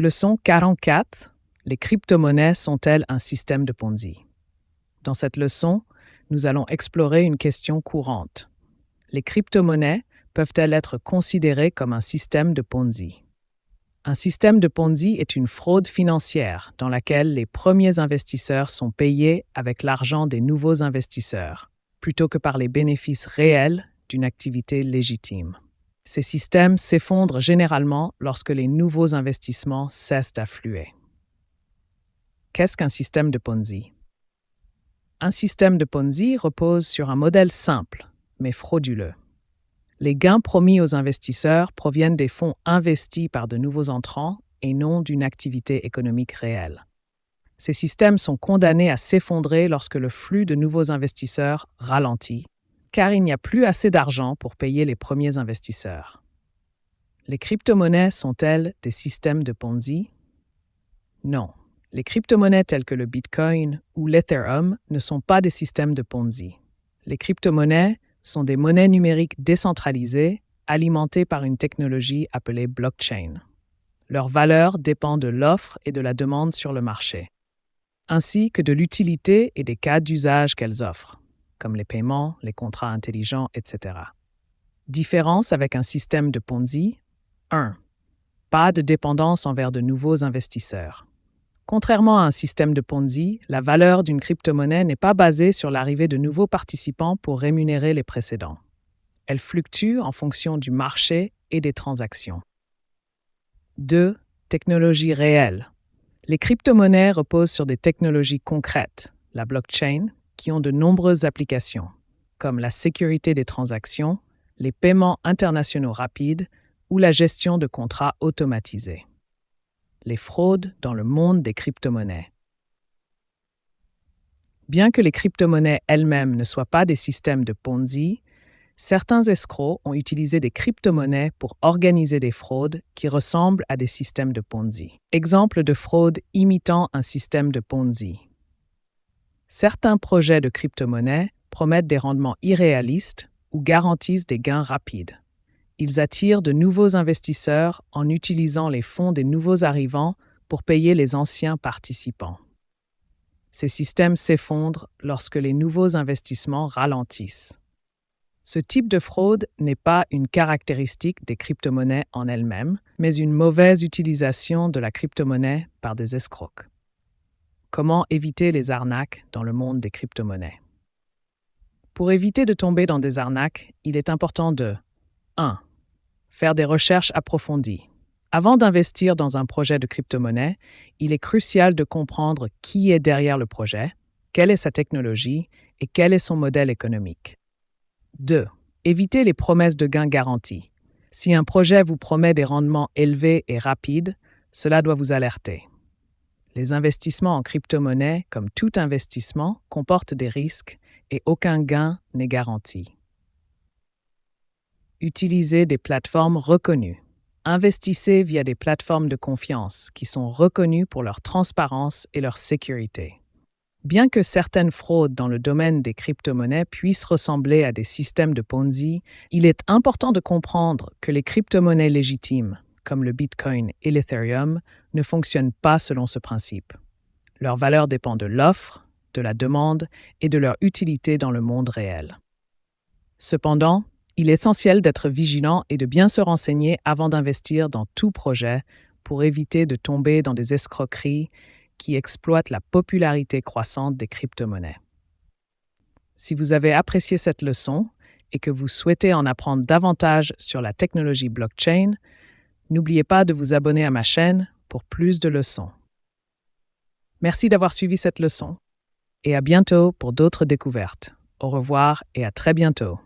Leçon 44. Les crypto-monnaies sont-elles un système de Ponzi? Dans cette leçon, nous allons explorer une question courante. Les crypto-monnaies peuvent-elles être considérées comme un système de Ponzi? Un système de Ponzi est une fraude financière dans laquelle les premiers investisseurs sont payés avec l'argent des nouveaux investisseurs, plutôt que par les bénéfices réels d'une activité légitime. Ces systèmes s'effondrent généralement lorsque les nouveaux investissements cessent d'affluer. Qu'est-ce qu'un système de Ponzi? Un système de Ponzi repose sur un modèle simple, mais frauduleux. Les gains promis aux investisseurs proviennent des fonds investis par de nouveaux entrants et non d'une activité économique réelle. Ces systèmes sont condamnés à s'effondrer lorsque le flux de nouveaux investisseurs ralentit, car il n'y a plus assez d'argent pour payer les premiers investisseurs. Les crypto-monnaies sont-elles des systèmes de Ponzi? Non. Les crypto-monnaies telles que le Bitcoin ou l'Ethereum ne sont pas des systèmes de Ponzi. Les crypto-monnaies sont des monnaies numériques décentralisées alimentées par une technologie appelée blockchain. Leur valeur dépend de l'offre et de la demande sur le marché, ainsi que de l'utilité et des cas d'usage qu'elles offrent, comme les paiements, les contrats intelligents, etc. Différence avec un système de Ponzi. 1. Pas de dépendance envers de nouveaux investisseurs. Contrairement à un système de Ponzi, la valeur d'une crypto-monnaie n'est pas basée sur l'arrivée de nouveaux participants pour rémunérer les précédents. Elle fluctue en fonction du marché et des transactions. 2. Technologie réelle. Les crypto-monnaies reposent sur des technologies concrètes, la blockchain, qui ont de nombreuses applications, comme la sécurité des transactions, les paiements internationaux rapides ou la gestion de contrats automatisés. Les fraudes dans le monde des crypto-monnaies. Bien que les crypto-monnaies elles-mêmes ne soient pas des systèmes de Ponzi, certains escrocs ont utilisé des crypto-monnaies pour organiser des fraudes qui ressemblent à des systèmes de Ponzi. Exemple de fraude imitant un système de Ponzi. Certains projets de crypto-monnaies promettent des rendements irréalistes ou garantissent des gains rapides. Ils attirent de nouveaux investisseurs en utilisant les fonds des nouveaux arrivants pour payer les anciens participants. Ces systèmes s'effondrent lorsque les nouveaux investissements ralentissent. Ce type de fraude n'est pas une caractéristique des crypto-monnaies en elles-mêmes, mais une mauvaise utilisation de la crypto-monnaie par des escrocs. Comment éviter les arnaques dans le monde des crypto-monnaies? Pour éviter de tomber dans des arnaques, il est important de 1. Faire des recherches approfondies. Avant d'investir dans un projet de crypto-monnaie, il est crucial de comprendre qui est derrière le projet, quelle est sa technologie et quel est son modèle économique. 2. Éviter les promesses de gains garantis. Si un projet vous promet des rendements élevés et rapides, cela doit vous alerter. Les investissements en crypto-monnaie, comme tout investissement, comportent des risques et aucun gain n'est garanti. Utilisez des plateformes reconnues. Investissez via des plateformes de confiance qui sont reconnues pour leur transparence et leur sécurité. Bien que certaines fraudes dans le domaine des crypto-monnaies puissent ressembler à des systèmes de Ponzi, il est important de comprendre que les crypto-monnaies légitimes, comme le Bitcoin et l'Ethereum, ne fonctionnent pas selon ce principe. Leur valeur dépend de l'offre, de la demande et de leur utilité dans le monde réel. Cependant, il est essentiel d'être vigilant et de bien se renseigner avant d'investir dans tout projet pour éviter de tomber dans des escroqueries qui exploitent la popularité croissante des crypto-monnaies. Si vous avez apprécié cette leçon et que vous souhaitez en apprendre davantage sur la technologie blockchain, n'oubliez pas de vous abonner à ma chaîne pour plus de leçons. Merci d'avoir suivi cette leçon et à bientôt pour d'autres découvertes. Au revoir et à très bientôt.